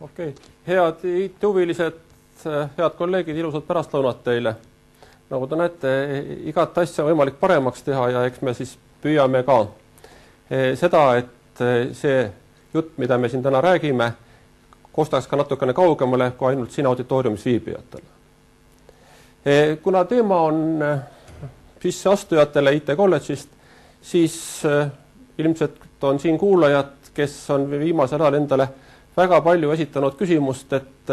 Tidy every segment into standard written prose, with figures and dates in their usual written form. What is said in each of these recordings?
Okei. Head IT-huvilised, head kolleegid, ilusad pärastlõunat teile. Nagu te näete, igat asja võimalik paremaks teha ja eks me siis püüame ka seda, et see jutt, mida me siin täna räägime, kostaks ka natukene kaugemale kui ainult siin auditooriumis viibijatele. Kuna teema on sisseastujatele IT kolledžist, siis ilmselt on siin kuulajad, kes on viimasel ajal endale väga palju esitanud küsimust, et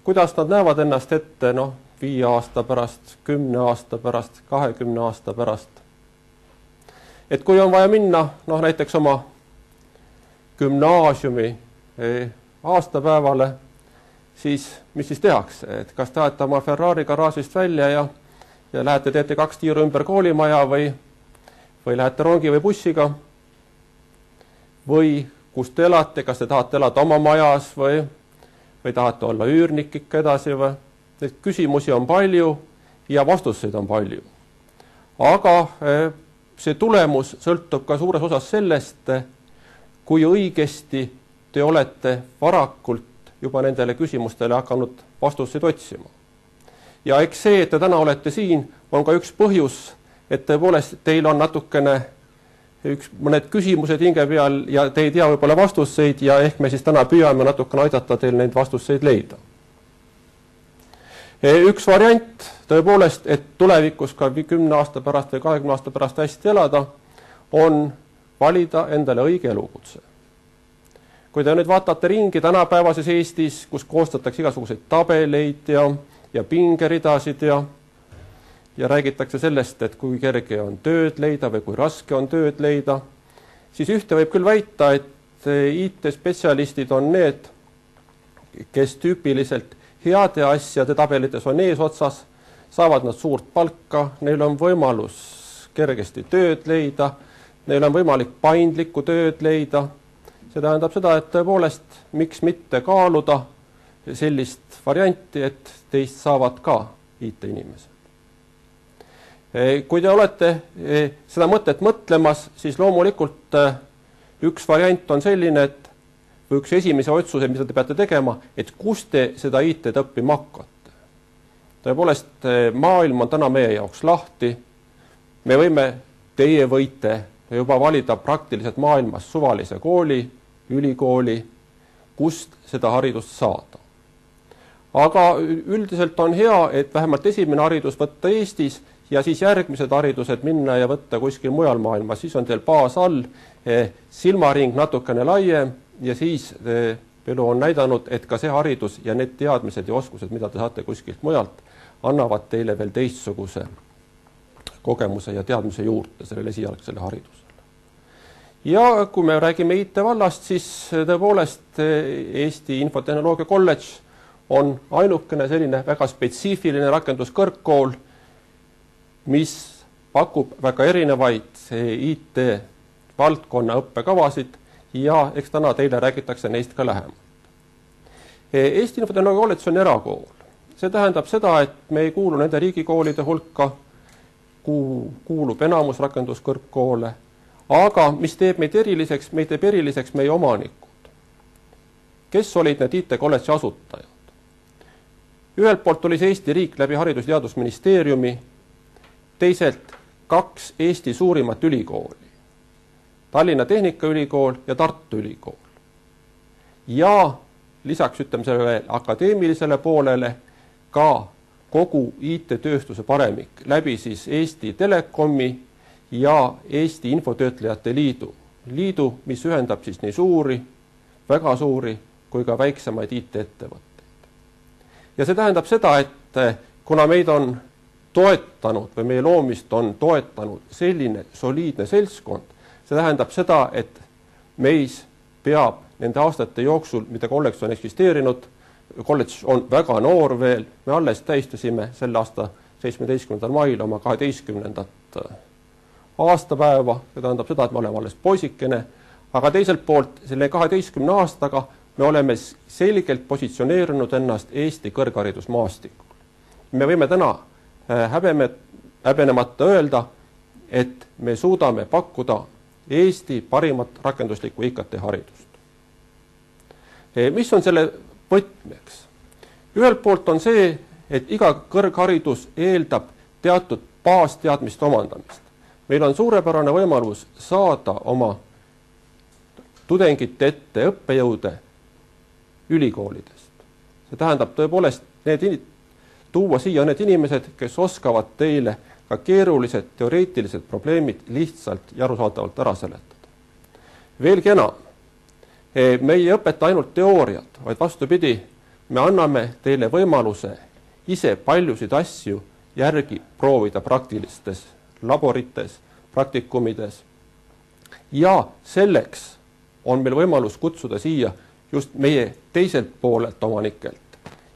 kuidas nad näevad ennast ette 5 aasta pärast, 10 aasta pärast, 20 aasta pärast. Et kui on vaja minna näiteks oma gümnaasiumi aastapäevale, siis mis siis tehakse? Et kas tahate oma Ferrari garaažist välja ja lähete teete 2 tiiru ümber koolimaja või lähete rongi või bussiga või kus te elate, kas te tahate elada oma majas või tahate olla üürnik ikka edasi või? Neid küsimusi on palju ja vastuseid on palju. Aga see tulemus sõltub ka suures osas sellest, kui õigesti te olete varakult juba nendele küsimustele hakanud vastuseid otsima. Ja eks see, et te täna olete siin, on ka üks põhjus, et tõepoolest teil on natukene mõned küsimused hinge peal ja te ei tea võib-olla vastuseid ja ehk me siis täna püüame natukene aidata teil neid vastuseid leida. Üks variant tõepoolest, et tulevikus ka 10 aasta pärast või 20 aasta pärast hästi elada, on valida endale õige elukutse. Kui te nüüd vaatate ringi tänapäevases Eestis, kus koostatakse igasuguseid tabeleid ja pingeridasid ja räägitakse sellest, et kui kerge on tööd leida või kui raske on tööd leida, siis ühte võib küll väita, et IT-spetsialistid on need, kes tüüpiliselt heade asjade tabelites on eesotsas, saavad nad suurt palka, neil on võimalus kergesti tööd leida, neil on võimalik paindlikku tööd leida. See tähendab seda, et tõepoolest miks mitte kaaluda sellist varianti, et teist saavad ka IT-inimesed. Kui te olete seda mõtet mõtlemas, siis loomulikult üks variant on selline, või üks esimese otsuse, mida te peate tegema, et kus te seda IT-d õppima hakkate. Tõepoolest, maailm on täna meie jaoks lahti. Teie võite juba valida praktiliselt maailmas suvalise kooli, ülikooli, kust seda haridust saada. Aga üldiselt on hea, et vähemalt esimene haridus võtta Eestis ja siis järgmised haridused minna ja võtta kuskil mujal maailmas, siis on teil baas all, silmaring natukene laiem ja siis elu on näidanud, et ka see haridus ja need teadmised ja oskused, mida te saate kuskilt mujalt, annavad teile veel teistsuguse kogemuse ja teadmise juurde sellele esialgsele haridusele. Ja kui me räägime IT-vallast, siis tõepoolest Eesti Infotehnoloogia kolledž on ainukene selline väga spetsiifiline rakenduskõrgkool, mis pakub väga erinevaid IT-valdkonna õppekavasid ja eks täna teile räägitakse neist ka lähemalt. Eesti Infotehnoloogia kolledž on erakool. See tähendab seda, et me ei kuulu nende riigikoolide hulka, kuulub enamus rakenduskõrgkoole, aga mis teeb meid eriliseks, meie omanikud. Kes olid need IT kolledži asutajad? Ühelt poolt oli see Eesti riik läbi Haridus- ja Teadusministeeriumi, teiselt 2 Eesti suurimat ülikooli, Tallinna Tehnikaülikool ja Tartu Ülikool. Ja lisaks sellele akadeemilisele poolele ka kogu IT-tööstuse paremik läbi siis Eesti Telekomi ja Eesti Infotöötlejate liidu, mis ühendab siis nii suuri, väga suuri kui ka väiksemaid IT-ettevõtteid. Ja see tähendab seda, et kuna meid on toetanud või meie loomist on toetanud selline soliidne seltskond, see tähendab seda, et meis peab nende aastate jooksul, mida kolledž on eksisteerinud, kolledž on väga noor veel, me alles tähistasime selle aasta 17. mail oma 12. aastapäeva, see tähendab seda, et me oleme alles poisikene, aga teiselt poolt selle 12 aastaga me oleme selgelt positsioneerinud ennast Eesti kõrgharidusmaastikul. Me võime täna häbenemata öelda, et me suudame pakkuda Eesti parimat rakenduslikku IKT haridust. Mis on selle võtmeks? Ühelt poolt on see, et iga kõrgharidus eeldab teatud baasteadmiste omandamist. Meil on suurepärane võimalus saada oma tudengite ette õppejõude ülikoolidest. See tähendab tõepoolest tuua siia need inimesed, kes oskavad teile ka keerulised teoreetilised probleemid lihtsalt ja arusaadavalt ära seletada. Veelgi enam, me ei õpeta ainult teooriat, vaid vastupidi, me anname teile võimaluse ise paljusid asju järgi proovida praktilistes laborites, praktikumides. Ja selleks on meil võimalus kutsuda siia just meie teiselt poolelt omanikelt,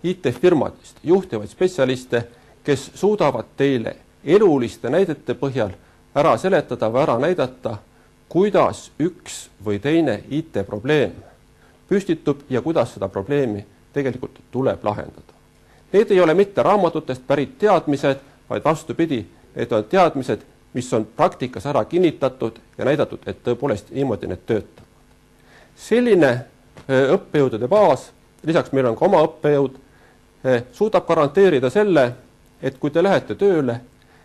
IT-firmadest, juhtivaid spetsialiste, kes suudavad teile eluliste näidete põhjal ära seletada või ära näidata, kuidas üks või teine IT-probleem püstitub ja kuidas seda probleemi tegelikult tuleb lahendada. Need ei ole mitte raamatutest pärit teadmised, vaid vastupidi, need on teadmised, mis on praktikas ära kinnitatud ja näidatud, et tõepoolest niimoodi need töötavad. Selline õppejõudude baas, lisaks meil on ka oma õppejõud, suudab garanteerida selle, et kui te lähete tööle,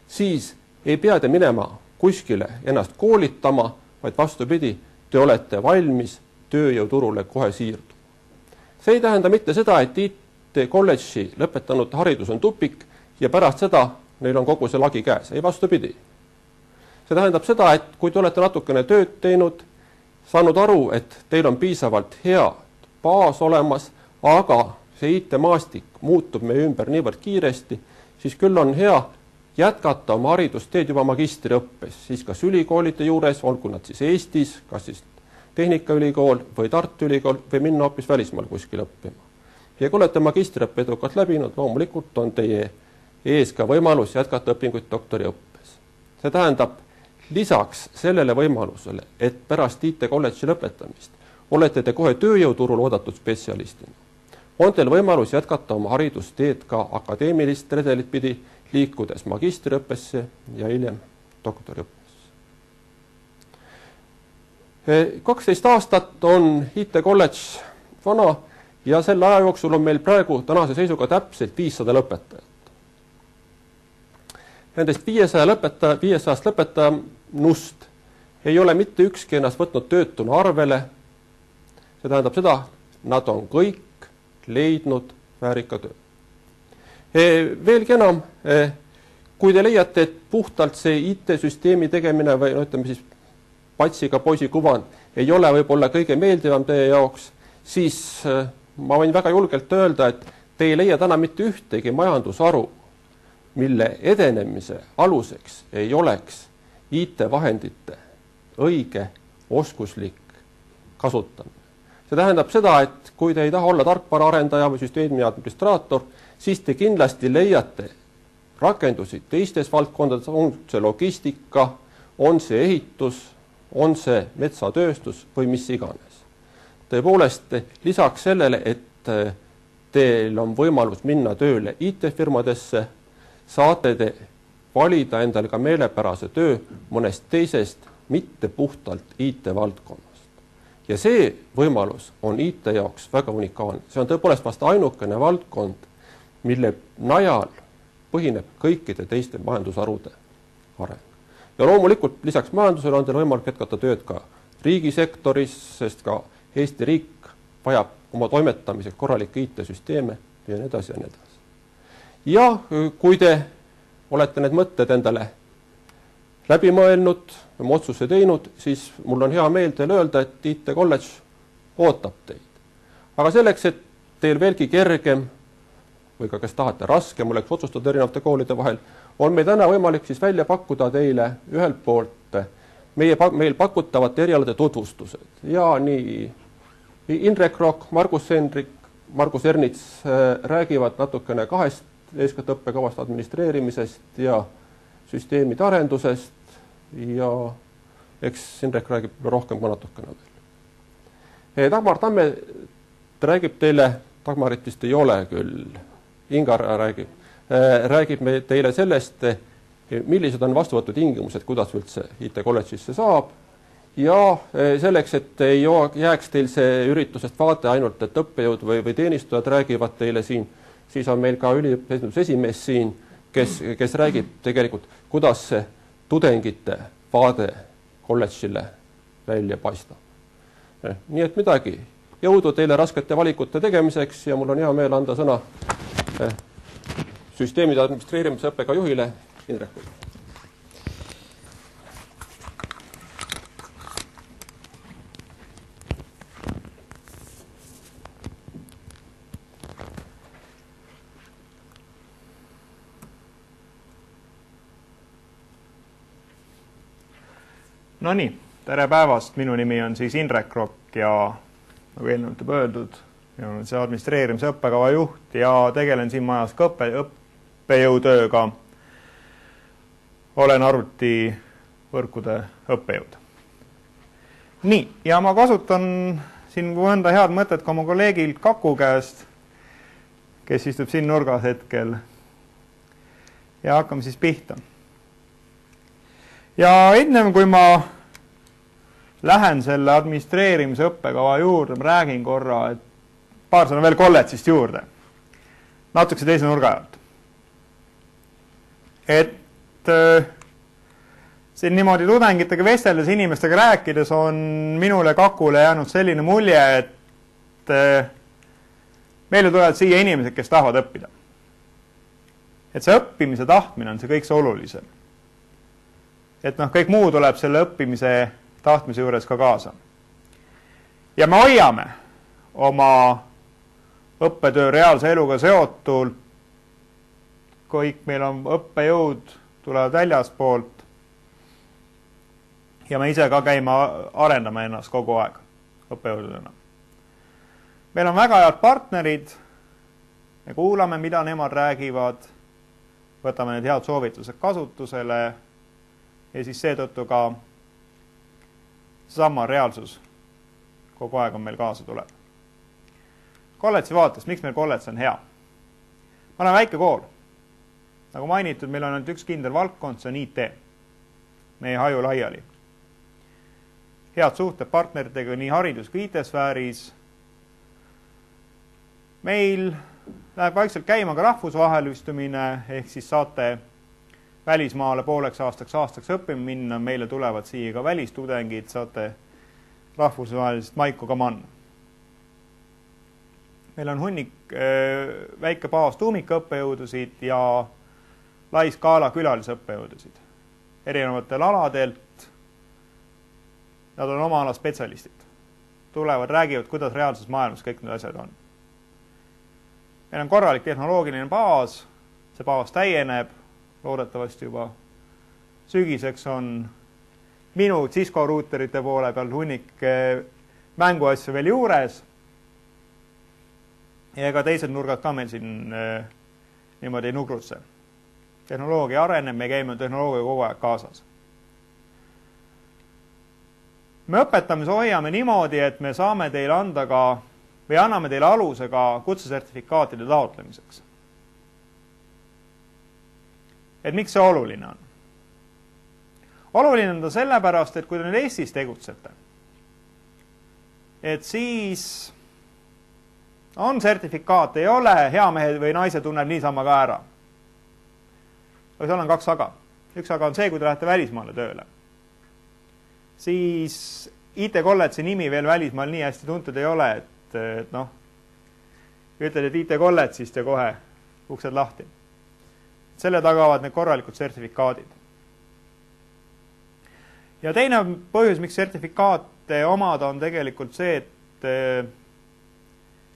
siis ei pea te minema kuskile ennast koolitama, vaid vastupidi, te olete valmis tööjõuturule kohe siirdu. See ei tähenda mitte seda, et IT-kolledži lõpetanud haridus on tupik ja pärast seda neil on kogu see lagi käes. Ei vastupidi. See tähendab seda, et kui te olete natukene tööd teinud, saanud aru, et teil on piisavalt hea baas olemas, aga see IT-maastik muutub meie ümber niivõrd kiiresti, siis küll on hea jätkata oma haridusteed juba magistriõppes, siis kas ülikoolide juures, olgu nad siis Eestis, kas siis Tehnikaülikool või Tartu Ülikool või minna hoopis välismaal kuskil õppima. Ja kui olete magistriõppe edukalt läbinud, loomulikult on teie ees ka võimalus jätkata õpinguid doktoriõppes. See tähendab, lisaks sellele võimalusele, et pärast IT-kolledži lõpetamist olete te kohe tööjõuturul oodatud spetsialistina, on teil võimalus jätkata oma haridusteed ka akadeemilist redelit pidi, liikudes magistriõppesse ja hiljem doktoriõppesse. 12 aastat on IT-kolledž vana ja selle aja jooksul on meil praegu tänase seisuga täpselt 500 lõpetajat. Nendest 500 lõpetanust ei ole mitte ükski ennast võtnud töötuna arvele. See tähendab seda, nad on kõik leidnud väärika töö. Veelgi enam, kui te leiate, et puhtalt see IT-süsteemi tegemine või ütleme siis patsiga poisi kuvand ei ole võib-olla kõige meeldivam teie jaoks, siis ma võin väga julgelt öelda, et te ei leia täna mitte ühtegi majandusharu, mille edenemise aluseks ei oleks IT-vahendite õige oskuslik kasutamine. See tähendab seda, et kui te ei taha olla tarkvaraarendaja või süsteemi administraator, siis te kindlasti leiate rakendusi teistes valdkondades, on see logistika, on see ehitus, on see metsatööstus või mis iganes. Tõepoolest, lisaks sellele, et teil on võimalus minna tööle IT-firmadesse, saate te valida endale ka meelepärase töö mõnest teisest, mitte puhtalt IT-valdkonnast. Ja see võimalus on IT jaoks väga unikaalne. See on tõepoolest vast ainukene valdkond, mille najal põhineb kõikide teiste majandusharude areng. Ja loomulikult lisaks majandusele on teil võimalik jätkata tööd ka riigisektoris, sest ka Eesti riik vajab oma toimetamiseks korralikke IT-süsteeme ja nii edasi ja nii edasi. Ja kui te olete need mõtted endale läbi mõelnud, oma otsuse teinud, siis mul on hea meel teile öelda, et IT-kolledž ootab teid. Aga selleks, et teil veelgi kergem või ka kes tahate raskem oleks otsustada erinevate koolide vahel, on meil täna võimalik siis välja pakkuda teile ühelt poolt meil pakutavate erialade tutvustused. Ja nii Indrek Rokk, Margus Ernits räägivad natukene kahest eeskätt õppekavast administreerimisest ja süsteemide arendusest ja eks Indrek räägib rohkem ka natukene veel. Dagmar Tamme räägib teile, Dagmarit vist ei ole küll, Ingar räägib teile sellest, millised on vastuvõtutingimused, kuidas üldse IT-kolledžisse saab ja selleks, et ei jääks teil see üritusest vaate ainult, et õppejõud või teenistujad räägivad teile siin, siis on meil ka üliõpilasesinduse esimees siin, kes räägib tegelikult, kuidas see tudengite vaade kolledžile välja paistab. Nii et midagi, jõudu teile raskete valikute tegemiseks ja mul on hea meel anda sõna süsteemide administreerimise õppega juhile Indrekule. No nii, tere päevast, minu nimi on siis Indrek Rokk ja nagu eelnevalt juba öeldud, olen see administreerimise õppekava juht ja tegelen siin majas ka õppejõutööga. Olen arvutivõrkude õppejõud. Nii, ja ma kasutan siin mõnda head mõtet ka oma kolleegil Kaku käest, kes istub siin nurgas hetkel. Ja hakkame siis pihta. Ja ennem kui ma lähen selle administreerimise õppekava juurde, ma räägin korra, et paar sõna veel kolledžist juurde. Natukese teise nurga alt. Et siin niimoodi tudengitega vesteldes, inimestega rääkides on minule Kakule jäänud selline mulje, et meile tulevad siia inimesed, kes tahavad õppida. Et see õppimise tahtmine on see kõik see olulisem. Et kõik muu tuleb selle õppimise tahtmise juures ka kaasa. Ja me hoiame oma õppetöö reaalse eluga seotult. Kõik meil on õppejõud, tulevad väljaspoolt. Ja me ise ka käime arendama ennast kogu aeg õppejõududena. Meil on väga head partnerid. Me kuulame, mida nemad räägivad. Võtame need head soovitused kasutusele. Ja siis seetõttu ka sama reaalsus kogu aeg on meil kaasa tuleb. Kolledži vaates, miks meil kolledž on hea? Ma olen väike kool. Nagu mainitud, meil on ainult üks kindel valdkond, see on IT. Me ei haju laiali. Head suhted partneritega nii haridus kui IT-sfääris. Meil läheb vaikselt käima ka rahvusvahelistumine, ehk siis saate välismaale pooleks aastaks õppima minna, meile tulevad siia ka välistudengid, saate rahvusvahelisest maiku ka manna. Meil on hunnik väike baas tuumikõppejõudusid ja lai skaala külalisõppejõudusid. Erinevatel aladelt, nad on oma ala spetsialistid. Tulevad, räägivad, kuidas reaalses maailmas kõik need asjad on. Meil on korralik tehnoloogiline baas, see baas täieneb, loodetavasti juba sügiseks on minu Cisco ruuterite poole peal hunnik mänguasju veel juures. Ja ka teised nurgad ka meil siin niimoodi ei nugrutse. Tehnoloogia areneb, me käime tehnoloogia kogu aeg kaasas. Me õpetamise hoiame niimoodi, et me saame teile anda ka või anname teile aluse ka kutsesertifikaatide taotlemiseks. Et miks see oluline on? Oluline on ta sellepärast, et kui te nüüd Eestis tegutsete, et siis on sertifikaat, ei ole, hea mehe või naise tunneb niisama ka ära. Või seal on kaks aga. Üks aga on see, kui te lähete välismaale tööle. Siis IT-kolledži nimi veel välismaal nii hästi tuntud ei ole, et ütled, et IT-kolledžist ja kohe uksed lahti. Selle tagavad need korralikud sertifikaadid. Ja teine põhjus, miks sertifikaate omada, on tegelikult see, et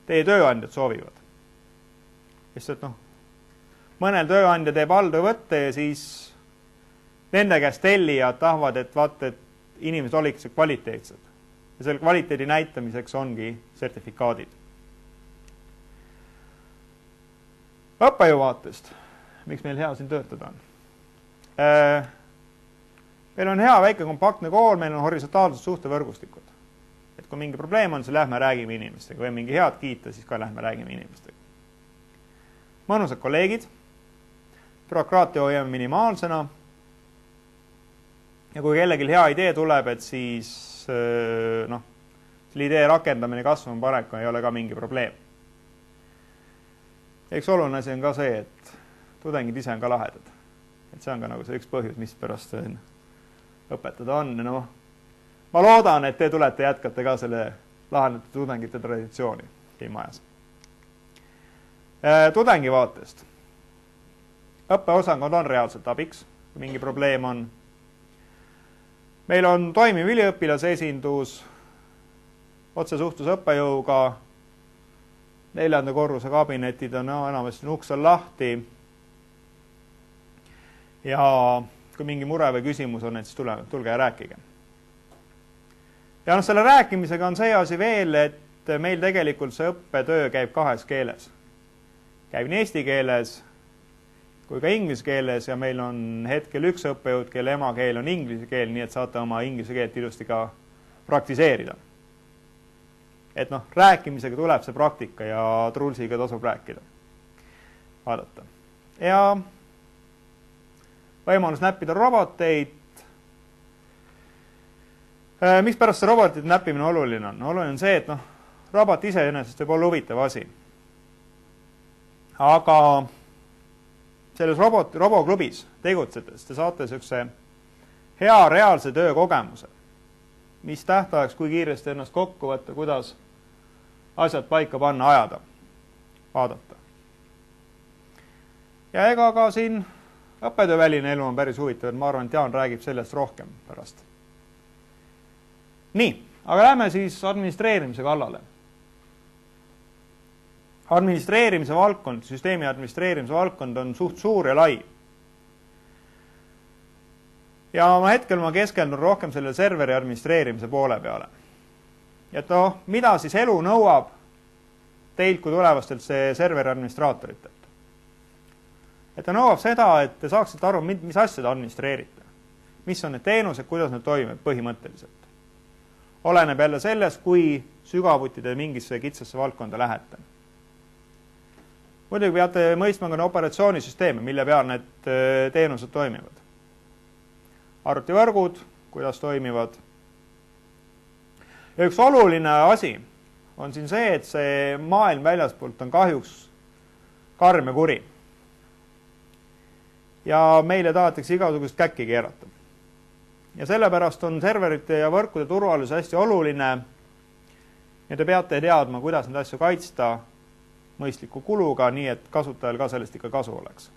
teie tööandjad soovivad. Lihtsalt mõnel tööandja teeb alltöövõtte ja siis nende käest tellijad tahavad, et inimesed oliksid kvaliteetsed. Ja selle kvaliteedi näitamiseks ongi sertifikaadid. Õppejõu vaatest. Miks meil hea siin töötada on? Meil on hea väike kompaktne kool, meil on horisontaalsed suhtevõrgustikud. Et kui mingi probleem on, siis lähme räägime inimestega. Või mingi head kiita, siis ka lähme räägime inimestega. Mõnusad kolleegid, bürokraatia hoiame minimaalsena. ja kui kellelgi hea idee tuleb, et siis noh, selle idee rakendamine kasvama panek ei ole ka mingi probleem. Eks oluline asi on ka see, et tudengid ise on ka lahedad. Et see on ka nagu see üks põhjus, mis pärast õpetada on. No, ma loodan, et te tulete jätkata ka selle lahendatud tudengite traditsiooni siin majas. Tudengi vaatest. Õppeosakond on reaalselt abiks, kui mingi probleem on. Meil on toimiv üliõpilase esindus, otsesuhtlus õppejõuga, 4. korruse kabinetid on enamasti uks on lahti ja kui mingi mure või küsimus on, et siis tulge ja rääkige. Ja no, selle rääkimisega on see asi veel, et meil tegelikult see õppetöö käib 2 keeles. Käib nii eesti keeles kui ka inglise keeles ja meil on hetkel üks õppejõud, kelle emakeel on inglise keel, nii et saate oma inglise keelt ilusti ka praktiseerida. Et noh, rääkimisega tuleb see praktika ja Trulsiga tasub rääkida. Vaadata. Ja võimalus näppida roboteid. Miks pärast see robotite näppimine oluline on? Oluline on see, et noh, robot iseenesest võib olla huvitav asi. Aga selles roboklubis tegutsedes te saate sellise hea reaalse töö kogemuse, mis tähtajaks, kui kiiresti ennast kokku võtta, kuidas asjad paika panna, ajada, vaadata. Ja ega ka siin õppetööväline elu on päris huvitav, et ma arvan, et Jaan räägib sellest rohkem pärast. Nii, aga lähme siis administreerimise kallale. Administreerimise valdkond, süsteemi administreerimise valdkond on suht suur ja lai. Ja hetkel ma keskendun rohkem selle serveri administreerimise poole peale. Et noh, mida siis elu nõuab teilt kui tulevastelt see serveri administraatoritelt? Et ta nõuab seda, et te saaksite aru, mis asja te administreerite. Mis on need teenused, kuidas need toimivad põhimõtteliselt. Oleneb jälle sellest, kui sügavuti te mingisse kitsasse valdkonda lähete. Muidugi peate mõistma ka operatsioonisüsteeme, mille peal need teenused toimivad. Arvutivõrgud, kuidas toimivad. Ja üks oluline asi on siin see, et see maailm väljaspoolt on kahjuks karm ja kuri. Ja meile tahetakse igasugust käkki keerata. Ja sellepärast on serverite ja võrkude turvalisus hästi oluline ja te peate teadma, kuidas neid asju kaitsta mõistliku kuluga, nii et kasutajal ka sellest ikka kasu oleks.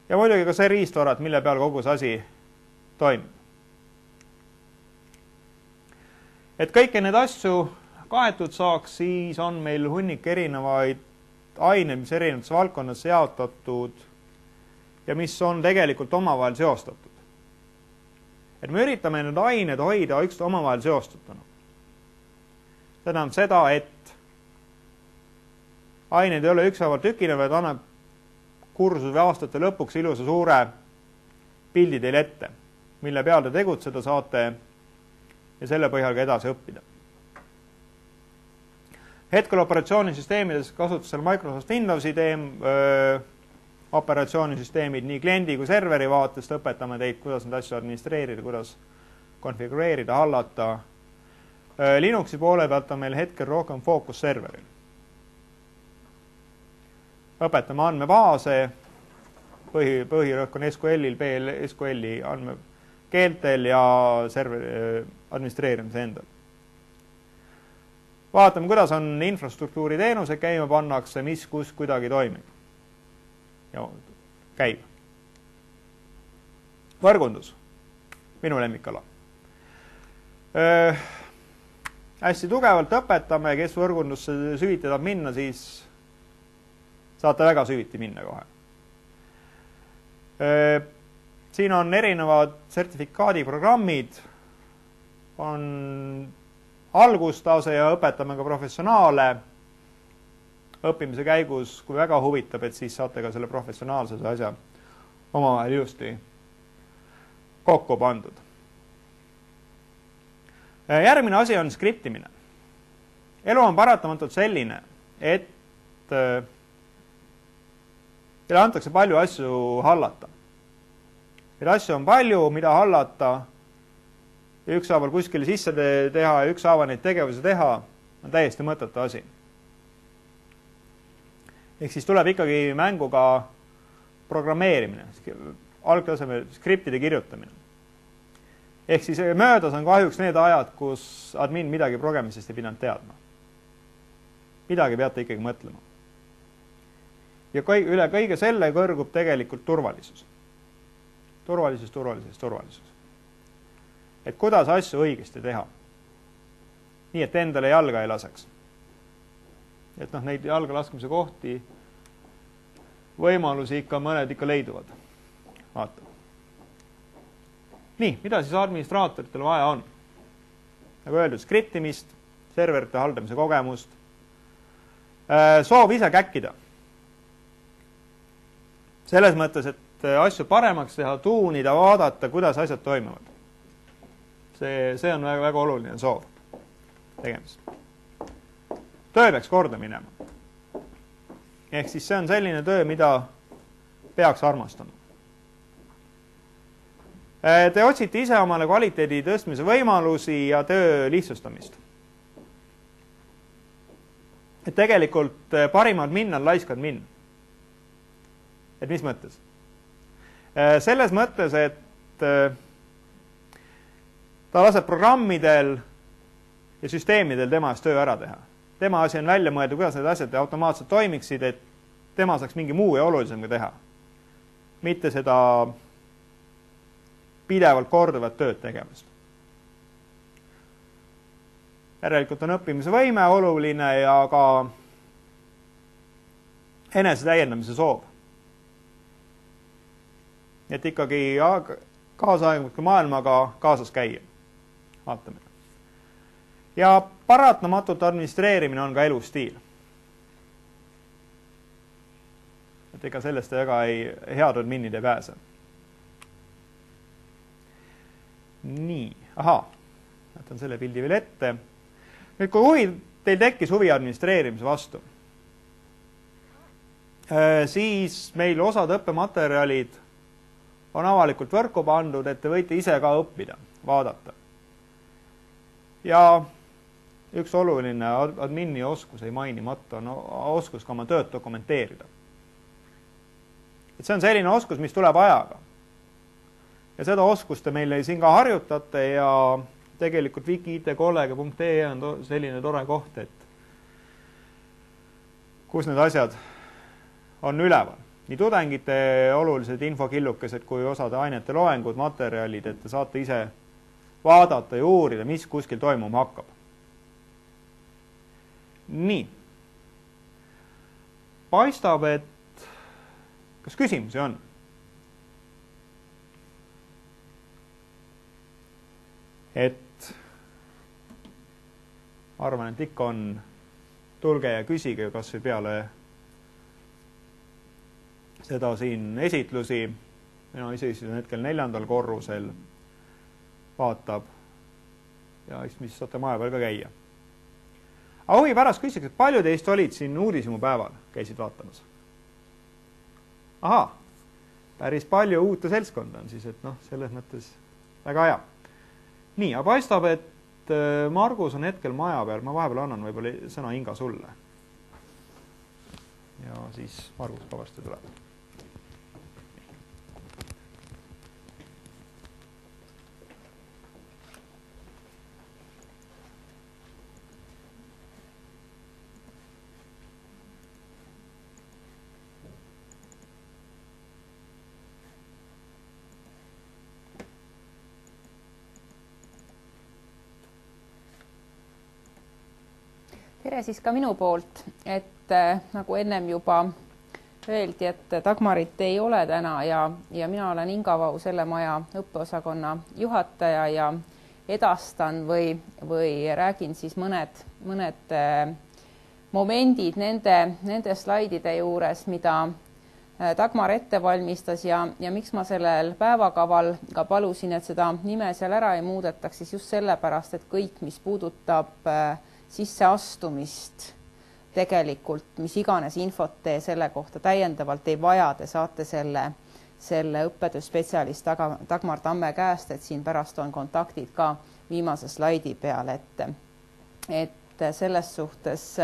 Ja muidugi ka see riistvarad, mille peal kogu see asi toimib. Et kõiki need asju kaetud saaks, siis on meil hunnik erinevaid aineid, mis erinevates valdkonnas jaotatud ja mis on tegelikult omavahel seostatud. Et me üritame need ained hoida üks omavahel seostatuna. See tähendab seda, et ained ei ole ükshaaval tükina, vaid annab kursus või aastate lõpuks ilusa suure pildi teile ette, mille peal te tegutseda saate ja selle põhjal ka edasi õppida. Hetkel operatsioonisüsteemides kasutusel Microsoft Windowsi operatsioonisüsteemid nii kliendi kui serveri vaatest õpetame teid, kuidas neid asju administreerida, kuidas konfigureerida, hallata. Linuxi poole pealt on meil hetkel rohkem fookus serveril. Õpetame andmebaase, põhirõhk on SQL-il, SQL-i andmekeeltel ja serveri administreerimise endal. Vaatame, kuidas on infrastruktuuri teenused käima pannakse, mis kus kuidagi toimib ja käib. Võrgundus, minu lemmikala. Hästi tugevalt õpetame, kes võrgundusse süviti tahab minna, siis saate väga süviti minna kohe. Siin on erinevad sertifikaadiprogrammid, on algustase ja õpetame ka professionaale õppimise käigus, kui väga huvitab, et siis saate ka selle professionaalsuse asja omavahel ilusti kokku pandud. Järgmine asi on skriptimine. Elu on paratamatult selline, et teile antakse palju asju hallata. Neid asju on palju, mida hallata ja ükshaaval kuskile sisse teha ja ükshaaval neid tegevusi teha on täiesti mõttetu asi. Ehk siis tuleb ikkagi mängu ka programmeerimine, algtasemel skriptide kirjutamine. Ehk siis möödas on kahjuks need ajad, kus admin midagi programmisest ei pidanud teadma. Midagi peate ikkagi mõtlema. Ja üle kõige selle kõrgub tegelikult turvalisus. Turvalisus. Et kuidas asju õigesti teha. Nii, et endale jalga ei laseks. Et neid jalga laskmise kohti võimalusi mõned ikka leiduvad. Vaata. Nii, mida siis administraatoritel vaja on? Nagu öeldud, skriptimist, serverite haldamise kogemust, soov ise käkkida. Selles mõttes, et asju paremaks teha, tuunida, vaadata, kuidas asjad toimuvad. See on väga oluline soov tegemist. Töö peaks korda minema. Ehk siis see on selline töö, mida peaks armastama. Te otsite ise omale kvaliteedi tõstmise võimalusi ja töö lihtsustamist. Et tegelikult parimad minna on laiskad minna. Et mis mõttes? Selles mõttes, et ta laseb programmidel ja süsteemidel tema eest töö ära teha. Tema asi on välja mõelda, kuidas need asjad automaatselt toimiksid, et tema saaks mingi muu ja olulisem ka teha. Mitte seda pidevalt korduvat tööd tegemist. Järelikult on õppimise võime oluline ja ka enese täiendamise soov. Et ikkagi kaasaegmatu maailmaga kaasas käia. Vaatame. Ja paratamatult administreerimine on ka elustiil. Et ega sellest väga head adminid ei pääse. Nii, jätan selle pildi veel ette. Nüüd, kui teil tekkis huvi administreerimise vastu, siis meil osad õppematerjalid on avalikult võrku pandud, et te võite ise ka õppida, vaadata. Ja üks oluline admini oskus ei mainimata on oskus ka oma tööd dokumenteerida. Et see on selline oskus, mis tuleb ajaga. Ja seda oskust te meile siin ka harjutate ja tegelikult wiki-it-kollega.ee on selline tore koht, et kus need asjad on üleval. Nii tudengite olulised infokillukesed kui osade ainete loengud, materjalid, et te saate ise vaadata ja uurida, mis kuskil toimuma hakkab. Nii. Paistab, et kas küsimusi on? Et arvan, et ikka on, tulge ja küsige kas või peale seda siin esitlusi. Mina ise on hetkel 4. korrusel vaatab ja mis saate maja peal ka käia. Aga huvi pärast küsiks, et palju teist olid siin uudishimu päeval, käisid vaatamas? Ahaa, päris palju uute seltskonda on siis, et selles mõttes väga hea. Nii, aga paistab, et Margus on hetkel maja peal, ma vahepeal annan võib-olla sõna Inga sulle. Ja siis Margus ka varsti tuleb. Tere siis ka minu poolt, et nagu ennem juba öeldi, et Dagmarit ei ole täna ja mina olen Inga Vau, selle maja õppeosakonna juhataja ja edastan või räägin siis mõned momendid nende slaidide juures, mida Dagmar ette valmistas ja miks ma sellel päevakaval ka palusin, et seda nime seal ära ei muudetaks, siis just sellepärast, et kõik, mis puudutab sisseastumist tegelikult, mis iganes infot te selle kohta täiendavalt ei vaja, te saate selle selle õppetööspetsialist Dagmar Tamme käest, et siin pärast on kontaktid ka viimase slaidi peal, et selles suhtes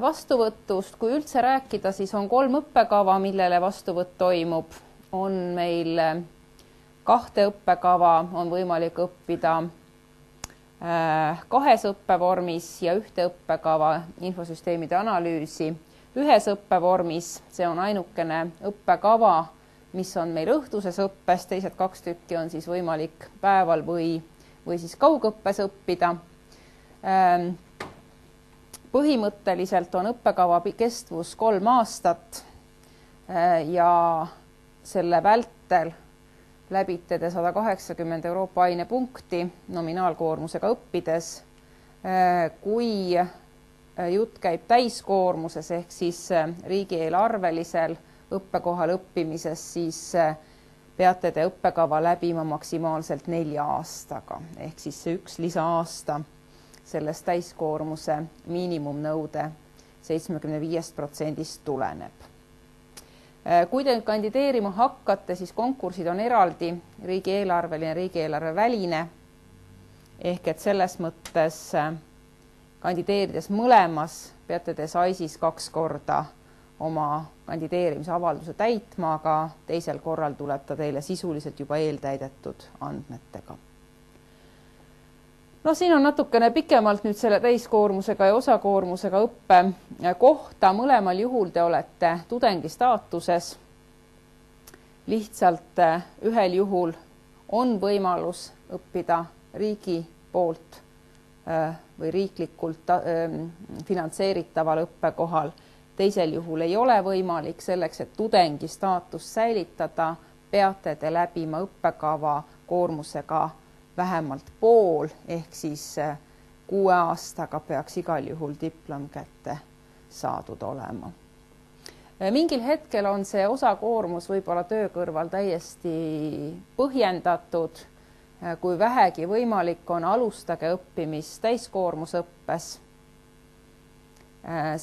vastuvõtust, kui üldse rääkida, siis on 3 õppekava, millele vastuvõtt toimub. On meil 2 õppekava, on võimalik õppida 2 õppevormis ja 1 õppekava infosüsteemide analüüsi 1 õppevormis. See on ainukene õppekava, mis on meil õhtuses õppes, teised 2 tükki on siis võimalik päeval või siis kaugõppes õppida. Põhimõtteliselt on õppekava kestvus 3 aastat ja selle vältel läbite te 180 Euroopa ainepunkti nominaalkoormusega õppides. Kui jutt käib täiskoormuses ehk siis riigieelarvelisel õppekohal õppimises, siis peate te õppekava läbima maksimaalselt 4 aastaga ehk siis see 1 lisaaasta sellest täiskoormuse miinimumnõude 75% tuleneb. Kui te kandideerima hakkate, siis konkursid on eraldi riigieelarveline ja riigieelarveväline ehk et selles mõttes kandideerides mõlemas peate te SAIS-is 2 korda oma kandideerimise avalduse täitma, aga teisel korral tuleb ta teile sisuliselt juba eeltäidetud andmetega. No siin on natukene pikemalt nüüd selle täiskoormusega ja osakoormusega õppe kohta. Mõlemal juhul te olete tudengi staatuses. Lihtsalt ühel juhul on võimalus õppida riigi poolt või riiklikult finantseeritaval õppekohal. Teisel juhul ei ole võimalik. Selleks, et tudengi staatus säilitada, peate te läbima õppekava koormusega vähemalt pool ehk siis 6 aastaga peaks igal juhul diplom kätte saadud olema. Mingil hetkel on see osakoormus võib-olla töö kõrval täiesti põhjendatud. Kui vähegi võimalik on, alustage õppimist täiskoormusõppes.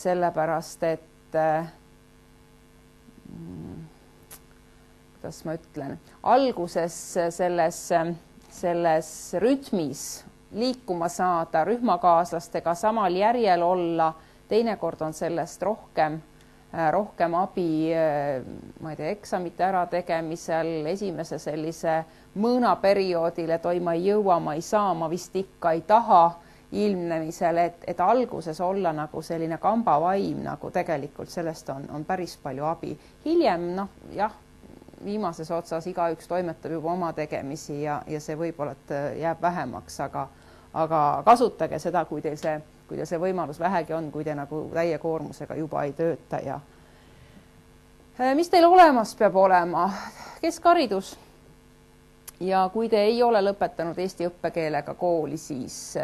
Sellepärast, et kuidas ma ütlen, alguses selles rütmis liikuma saada, rühmakaaslastega samal järjel olla, teinekord on sellest rohkem abi, ma ei tea, eksamite ärategemisel, esimese sellise mõõnaperioodil, et oi, ma ei jõua, ma ei saa, ma vist ikka ei taha ilmnemisel, et alguses olla nagu selline kambavaim, nagu tegelikult sellest on päris palju abi. Hiljem, jah, viimases otsas igaüks toimetab juba oma tegemisi ja see võib-olla jääb vähemaks, aga kasutage seda, kui teil see võimalus vähegi on, kui te nagu täie koormusega juba ei tööta. Ja mis teil olemas peab olema? Keskharidus. Ja kui te ei ole lõpetanud eesti õppekeelega kooli, siis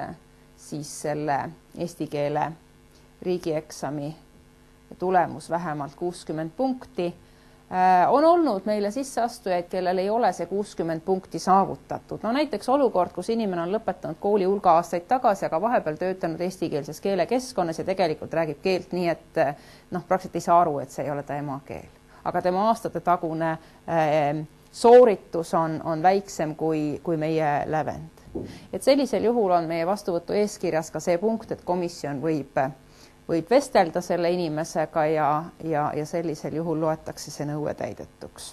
selle eesti keele riigieksami tulemus vähemalt 60 punkti. On olnud meile sisseastujaid, kellel ei ole see 60 punkti saavutatud. No näiteks olukord, kus inimene on lõpetanud kooli hulga aastaid tagasi, aga vahepeal töötanud eestikeelses keelekeskkonnas ja tegelikult räägib keelt nii, et praktiliselt ei saa aru, et see ei ole ta emakeel. Aga tema aastate tagune sooritus on väiksem kui meie lävend. Et sellisel juhul on meie vastuvõtu eeskirjas ka see punkt, et komisjon võib vestelda selle inimesega ja sellisel juhul loetakse see nõue täidetuks.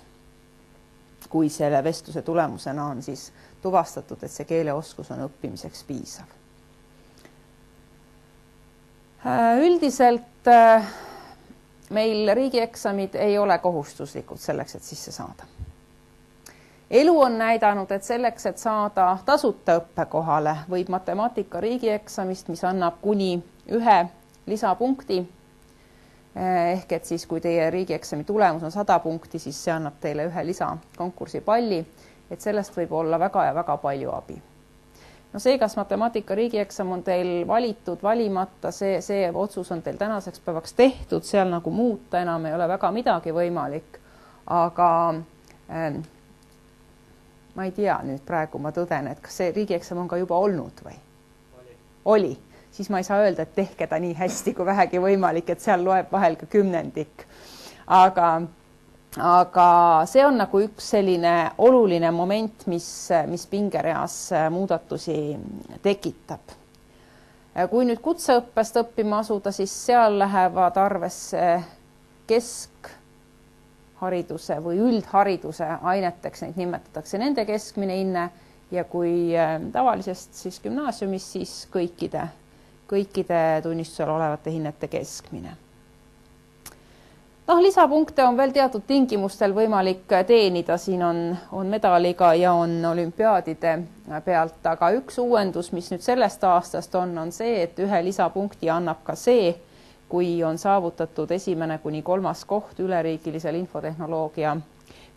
Kui selle vestluse tulemusena on siis tuvastatud, et see keeleoskus on õppimiseks piisav. Üldiselt meil riigieksamid ei ole kohustuslikud selleks, et sisse saada. Elu on näidanud, et selleks, et saada tasuta õppekohale, võib matemaatika riigieksamist, mis annab kuni 1 lisapunkti, ehk et siis kui teie riigieksami tulemus on 100 punkti, siis see annab teile 1 lisakonkursi palli, et sellest võib olla väga ja väga palju abi. No see, kas matemaatika riigieksam on teil valitud, valimata, see otsus on teil tänaseks päevaks tehtud, seal nagu muuta enam ei ole väga midagi võimalik, aga ma ei tea nüüd praegu, ma tõden, et kas see riigieksam on ka juba olnud või? Oli. Siis ma ei saa öelda, et tehke ta nii hästi kui vähegi võimalik, et seal loeb vahel ka 10. Aga aga see on nagu üks selline oluline moment, mis pingereas muudatusi tekitab. Kui nüüd kutseõppest õppima asuda, siis seal lähevad arvesse keskhariduse või üldhariduse aineteks, neid nimetatakse nende keskmine hinne ja kui tavalisest siis gümnaasiumis, siis kõikide tunnistusel olevate hinnete keskmine. Lisapunkte on veel teatud tingimustel võimalik teenida, siin on medaliga ja on olümpiaadide pealt, aga üks uuendus, mis nüüd sellest aastast on see, et ühe lisapunkti annab ka see, kui on saavutatud 1. kuni 3. koht üleriigilisel infotehnoloogia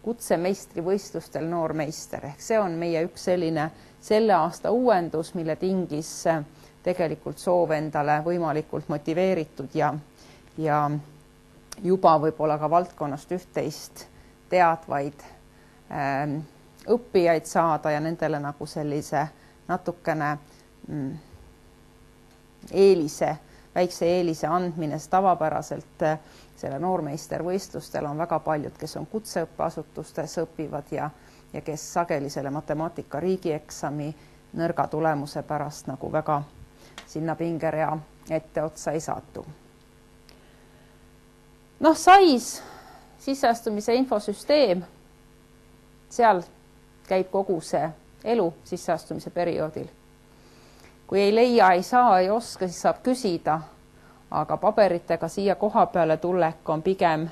kutsemeistrivõistlustel noormeister. Ehk see on meie üks selline selle aasta uuendus, mille tingis tegelikult soov endale võimalikult motiveeritud ja juba võib-olla ka valdkonnast üht-teist teadvaid õppijaid saada ja nendele nagu sellise natukene väikse eelise andmine, sest tavapäraselt selle noormeistervõistlustel on väga paljud, kes on kutseõppeasutustes õpivad ja kes sageli selle matemaatika riigieksami nõrga tulemuse pärast nagu väga sinna pingerea etteotsa ei satu. SAIS, sisseastumise infosüsteem, seal käib kogu see elu sisseastumise perioodil. Kui ei leia, ei saa, ei oska, siis saab küsida, aga paberitega siia koha peale tulek on pigem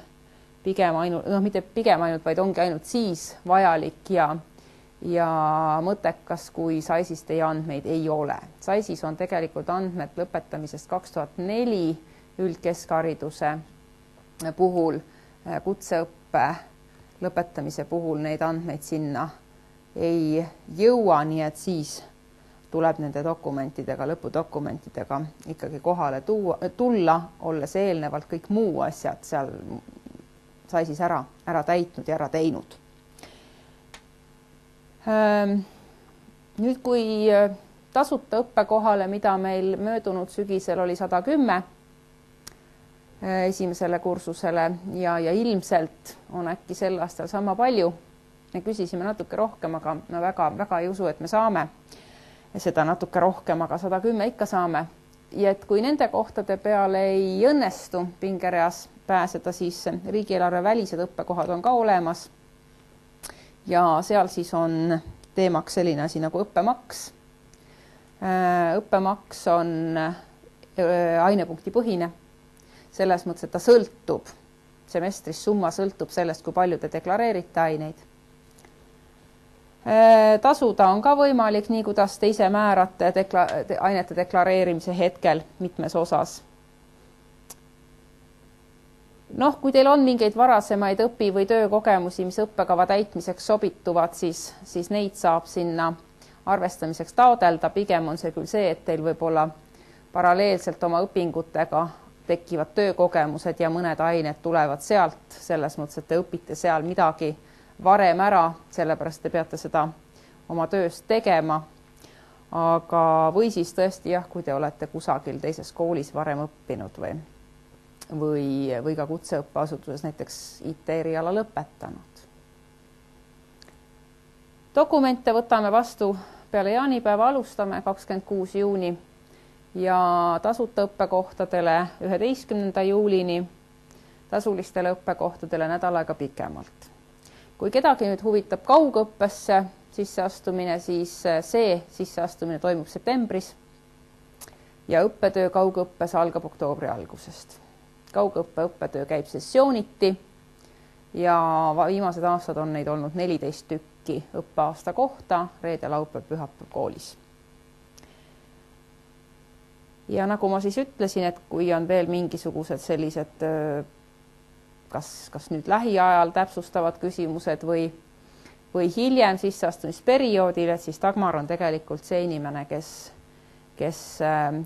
ainult, mitte pigem ainult, vaid ongi ainult siis vajalik ja mõttekas, kui SAIS-is teie andmeid ei ole. SAIS-is on tegelikult andmed lõpetamisest 2004 üldkeskhariduse puhul, kutseõppe lõpetamise puhul neid andmeid sinna ei jõua, nii et siis tuleb nende dokumentidega, lõpudokumentidega ikkagi kohale tulla, olles eelnevalt kõik muu asjad seal SAIS-is ära täitnud ja ära teinud. Nüüd, kui tasuta õppekohale, mida meil möödunud sügisel oli 110 esimesele kursusele ja ilmselt on äkki sel aastal sama palju. Me küsisime natuke rohkem, aga no väga ei usu, et me saame seda natuke rohkem, aga 110 ikka saame. Ja et kui nende kohtade peale ei õnnestu pingereas pääseda, siis riigieelarve välised õppekohad on ka olemas. Ja seal siis on teemaks selline asi nagu õppemaks. Õppemaks on ainepunkti põhine. Selles mõttes, et ta sõltub, semestris summa sõltub sellest, kui palju te deklareerite aineid. Tasuda on ka võimalik, nii kuidas te ise määrate ainete deklareerimise hetkel mitmes osas. Kui teil on mingeid varasemaid õpi- või töökogemusi, mis õppekava täitmiseks sobituvad, siis neid saab sinna arvestamiseks taodelda. Pigem on see küll see, et teil võib-olla paralleelselt oma õpingutega tekivad töökogemused ja mõned ained tulevad sealt, selles mõttes, et te õpite seal midagi varem ära, sellepärast te peate seda oma tööst tegema. Või siis tõesti jah, kui te olete kusagil teises koolis varem õppinud või ka kutseõppeasutuses näiteks IT-eriala lõpetanud. Dokumente võtame vastu peale jaanipäeva, alustame 26. juuni ja tasuta õppekohtadele 11. juulini, tasulistele õppekohtadele nädal aega pikemalt. Kui kedagi nüüd huvitab kaugõppesse sisseastumine, siis see sisseastumine toimub septembris ja õppetöö kaugõppes algab oktoobri algusest. Õppetöö käib sessiooniti ja viimased aastad on neid olnud 14 tükki õppeaasta kohta, reede, laupäev, pühapäev koolis. Ja nagu ma siis ütlesin, et kui on veel mingisugused sellised kas nüüd lähiajal täpsustavad küsimused või hiljem sisseastumisperioodil, siis Dagmar on tegelikult see inimene,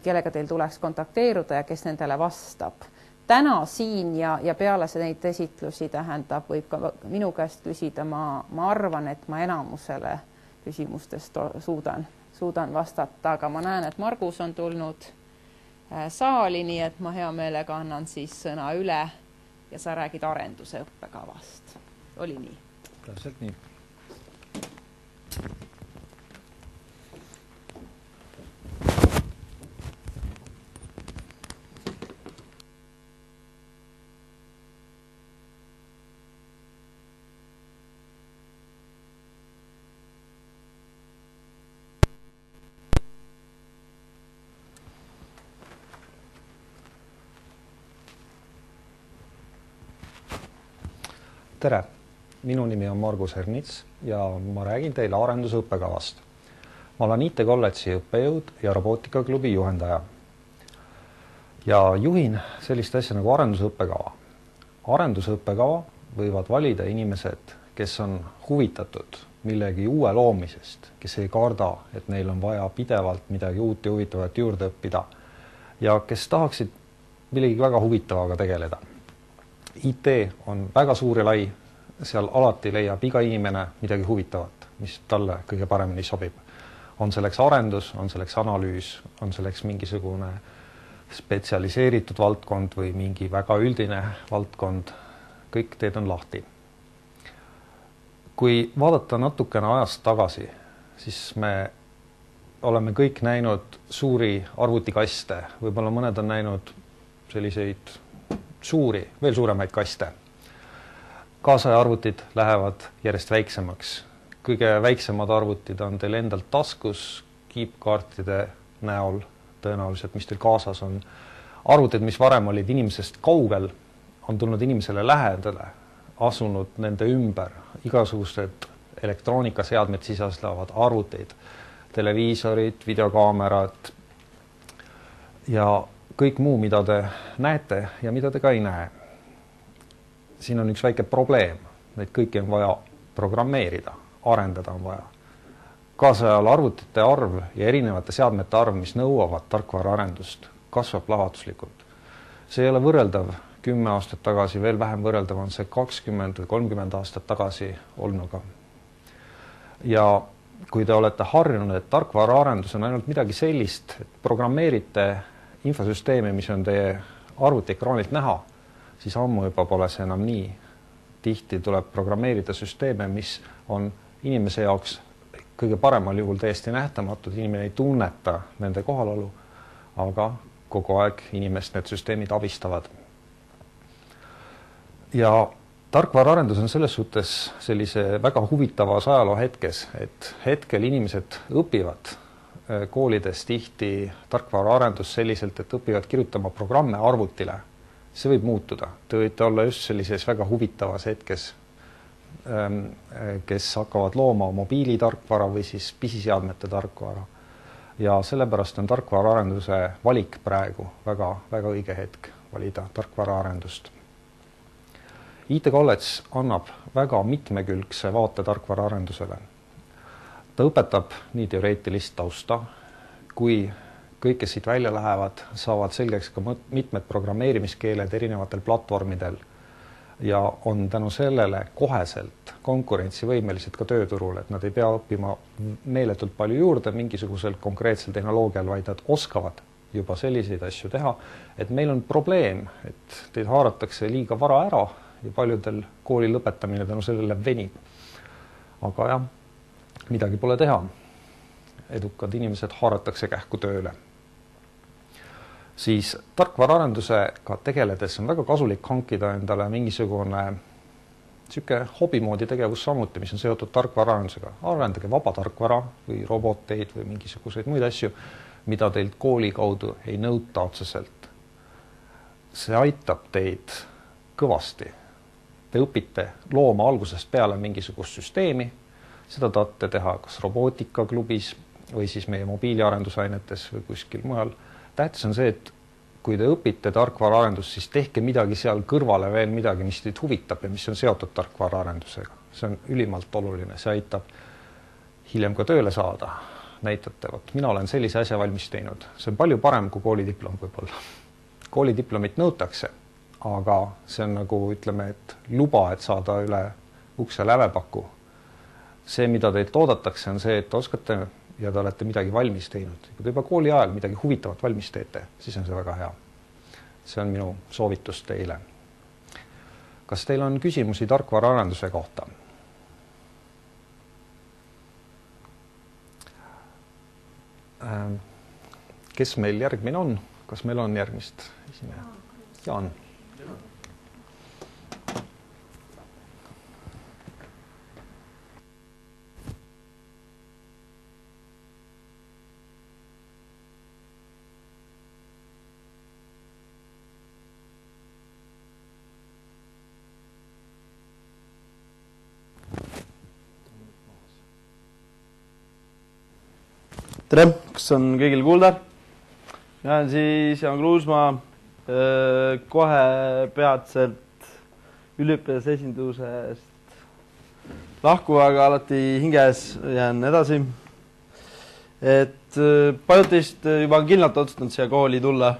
kellega teil tuleks kontakteeruda ja kes nendele vastab. Täna siin ja peale neid esitlusi tähendab, võib ka minu käest küsida, ma arvan, et ma enamusele küsimustest suudan vastata, aga ma näen, et Margus on tulnud saali, nii et ma hea meelega annan siis sõna üle ja sa räägid arenduse õppekavast. oli nii? Täpselt nii. Tere! Minu nimi on Margus Ernits ja ma räägin teile arendusõppekavast. Ma olen IT kolledži õppejõud ja robootikaklubi juhendaja. Ja juhin sellist asja nagu arendusõppekava. Arendusõppekava võivad valida inimesed, kes on huvitatud millegi uue loomisest, kes ei karda, et neil on vaja pidevalt midagi uut ja huvitavat juurde õppida ja kes tahaksid millegi väga huvitavaga tegeleda. IT on väga suur ja lai, seal alati leiab iga inimene midagi huvitavat, mis talle kõige paremini sobib. On selleks arendus, on selleks analüüs, on selleks mingisugune spetsialiseeritud valdkond või mingi väga üldine valdkond, kõik teed on lahti. Kui vaadata natukene ajast tagasi, siis me oleme kõik näinud suuri arvutikaste, võib-olla mõned on näinud selliseid suuri, veel suuremaid kaste. Kaasaja arvutid lähevad järjest väiksemaks. Kõige väiksemad arvutid on teil endalt taskus kiipkaartide näol tõenäoliselt, mis teil kaasas on. Arvutid, mis varem olid inimesest kaugel, on tulnud inimesele lähedale, asunud nende ümber. Igasugused elektroonikaseadmed sisaldavad arvuteid, televiisorid, videokaamerad ja kõik muu, mida te näete ja mida te ka ei näe. Siin on üks väike probleem. Neid kõiki on vaja programmeerida, arendada on vaja. Kaasajal arvutite arv ja erinevate seadmete arv, mis nõuavad tarkvaraarendust, kasvab plahvatuslikult. See ei ole võrreldav 10 aastat tagasi, veel vähem võrreldav on see 20 või 30 aastat tagasi olnuga. Ja kui te olete harjunud, et tarkvaraarendus on ainult midagi sellist, et programmeerite infosüsteemi, mis on teie arvutiekraanilt näha, siis ammu juba pole see enam nii. Tihti tuleb programmeerida süsteeme, mis on inimese jaoks kõige paremal juhul täiesti nähtamatud, inimene ei tunneta nende kohalolu, aga kogu aeg inimest need süsteemid abistavad. Ja tarkvaraarendus on selles suhtes sellise väga huvitavas ajaloo hetkes, et hetkel inimesed õpivad koolides tihti tarkvaraarendus selliselt, et õpivad kirjutama programme arvutile. See võib muutuda. Te võite olla just sellises väga huvitavas hetkes, kes hakkavad looma mobiilitarkvara või siis pisiseadmete tarkvara. Ja sellepärast on tarkvaraarenduse valik praegu väga, väga õige hetk valida tarkvaraarendust. IT kolledž annab väga mitmekülgse vaate tarkvaraarendusele. Ta õpetab nii teoreetilist tausta, kui kõik, kes siit välja lähevad, saavad selgeks ka mitmed programmeerimiskeeled erinevatel platvormidel ja on tänu sellele koheselt konkurentsivõimelised ka tööturul, et nad ei pea õppima meeletult palju juurde mingisugusel konkreetsel tehnoloogial, vaid nad oskavad juba selliseid asju teha, et meil on probleem, et teid haaratakse liiga vara ära ja paljudel kooli lõpetamine tänu sellele venib. Aga jah, midagi pole teha. Edukad inimesed haaratakse kähku tööle. Siis tarkvaraarendusega tegeledes on väga kasulik hankida endale mingisugune siuke hobimoodi tegevus samuti, mis on seotud tarkvaraarendusega. Arendage vaba tarkvara või roboteid või mingisuguseid muid asju, mida teilt kooli kaudu ei nõuta otseselt. See aitab teid kõvasti. Te õpite looma algusest peale mingisugust süsteemi, seda tahate teha kas robootikaklubis või siis meie mobiiliarendusainetes või kuskil mujal. Tähtis on see, et kui te õpite tarkvaraarendust, siis tehke midagi seal kõrvale veel midagi, mis teid huvitab ja mis on seotud tarkvaraarendusega. See on ülimalt oluline, see aitab hiljem ka tööle saada. Näitate, vot mina olen sellise asja valmis teinud. See on palju parem kui koolidiplom võib-olla. Koolidiplomit nõutakse, aga see on nagu ütleme, et luba, et saada üle ukse lävepaku. See, mida teilt oodatakse, on see, et oskate ja te olete midagi valmis teinud. Kui te juba kooli ajal midagi huvitavat valmis teete, siis on see väga hea. See on minu soovitus teile. Kas teil on küsimusi tarkvaraarenduse kohta? Kes meil järgmine on? Kas meil on järgmist esineja? Jaan. Tere, kas on kõigil kuulda? Mina olen siis Jaan Kruusmaa, kohe peatselt üliõpilasesindusest lahku, aga alati hinges jään edasi. Et paljud teist juba on kindlalt otsustanud siia kooli tulla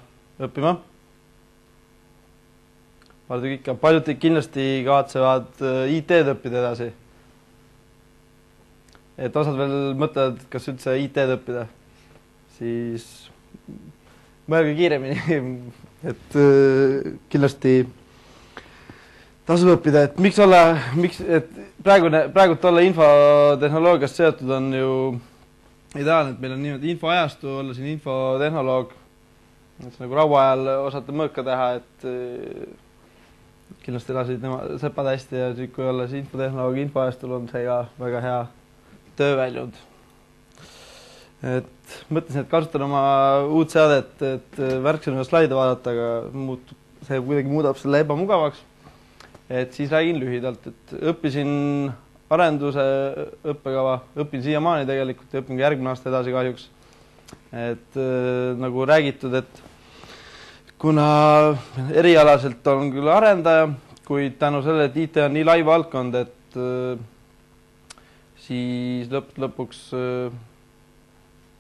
õppima. Paljud kindlasti kavatsevad IT-d õppida edasi. Et osad veel mõtlevad, kas üldse IT-d õppida, siis mõelge kiiremini, et kindlasti tasub õppida, et et praegult olla infotehnoloogiast seotud on ju ideaalne, et meil on niimoodi infoajastu, olla siin infotehnoloog, et nagu rauaajal osata mõõka teha, et kindlasti elasid sepad hästi ja kui olla siis infotehnoloogi infoajastul on see ka väga hea tööväljund. Et mõtlesin, et kasutan oma uut seadet, et värksin ühe slaide vaadata, aga see kuidagi muudab selle ebamugavaks. Et siis räägin lühidalt, et õppisin arenduse õppekava, õpin siiamaani tegelikult ja õpin ka järgmine aasta edasi kahjuks. Et nagu räägitud, et kuna erialaselt on küll arendaja, kuid tänu sellele, et IT on nii lai valdkond, et siis lõpuks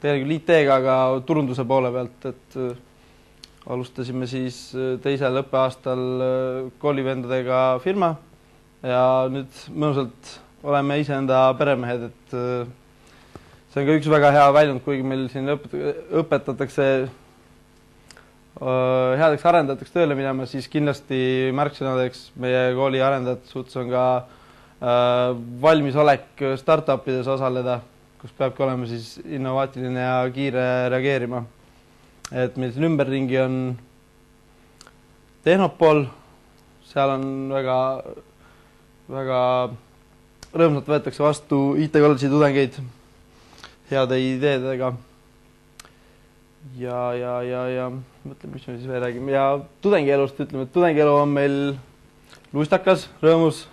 tegelikult IT-ga, aga turunduse poole pealt, et alustasime siis teisel õppeaastal koolivendadega firma ja nüüd mõnusalt oleme iseenda peremehed, et see on ka üks väga hea väljund, kuigi meil siin õpetatakse headeks arendajateks tööle minema, siis kindlasti märksõnadeks meie kooli arendajate suhtes on ka valmisolek startupides osaleda, kus peabki olema siis innovaatiline ja kiire reageerima. Et meil siin ümberringi on Tehnopol, seal on väga rõõmsalt võetakse vastu IT-kolledži tudengeid heade ideedega. Ja mõtleme, mis me siis veel räägime. Ja tudengielust ütleme, et tudengielu on meil luistakas, rõõmus.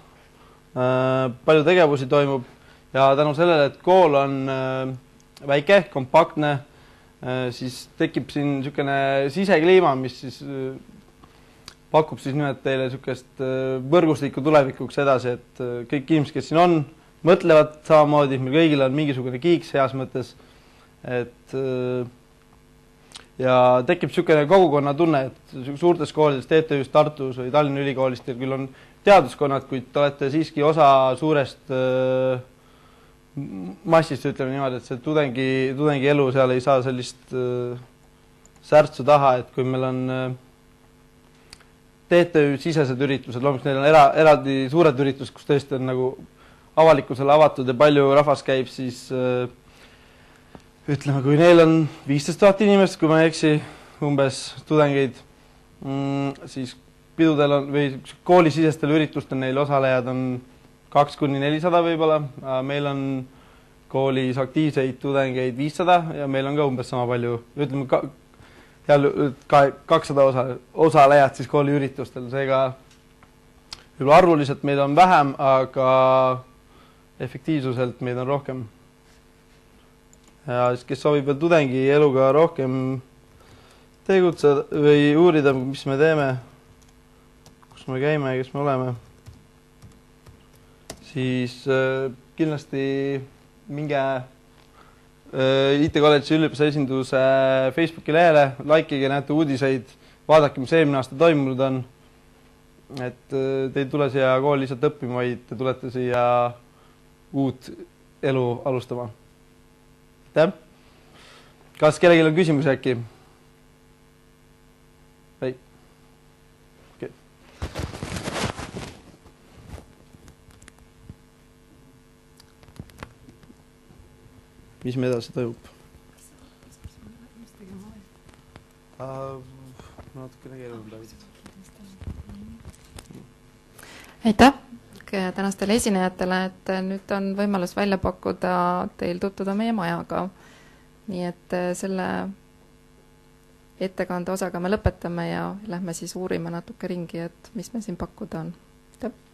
Palju tegevusi toimub ja tänu sellele, et kool on väike, kompaktne, siis tekib siin niisugune sisekliima, mis siis pakub siis nimelt teile niisugust võrgustikku tulevikuks edasi, et kõik inimesed, kes siin on, mõtlevad samamoodi, meil kõigil on mingisugune kiiks heas mõttes, et ja tekib niisugune kogukonna tunne, et suurtes koolides, TTÜ-s, Tartus või Tallinna Ülikoolis teil küll on teaduskonnad, kuid te olete siiski osa suurest massist, ütleme niimoodi, et see tudengi elu seal ei saa sellist särtsu taha, et kui meil on TTÜ-sisesed üritused, loomulikult neil on eraldi suured üritused, kus tõesti on nagu avalikkusele avatud ja palju rahvas käib, siis ütleme, kui neil on 15 000 inimest, kui ma ei eksi, umbes tudengeid, siis pidudel on või koolisisestel üritustel neil osalejad on 200–400 võib-olla. Meil on koolis aktiivseid tudengeid 500 ja meil on ka umbes sama palju, ütleme 200 osalejad siis kooli üritustel. Seega võib-olla arvuliselt meid on vähem, aga efektiivsuselt meid on rohkem. Ja kes soovib veel tudengi eluga rohkem tegutseda või uurida, mis me teeme, kus me käime ja kes me oleme, siis kindlasti minge IT-kolledži üliõpilasesinduse Facebooki lehele, likeige, näete uudiseid, vaadake, mis eelmine aasta toimunud on. Et te ei tule siia kooli lihtsalt õppima, vaid te tulete siia uut elu alustama. Kas kellelgi on küsimusi äkki? Ei. Okay. mis me edasi toimub. Natukene keeruline praegu. Aitäh tänastele esinejatele, et nüüd on võimalus välja pakkuda teil tutvuda meie majaga. Nii et selle ettekande osaga me lõpetame ja lähme siis uurima natuke ringi, et mis me siin pakkuda on. Aitäh!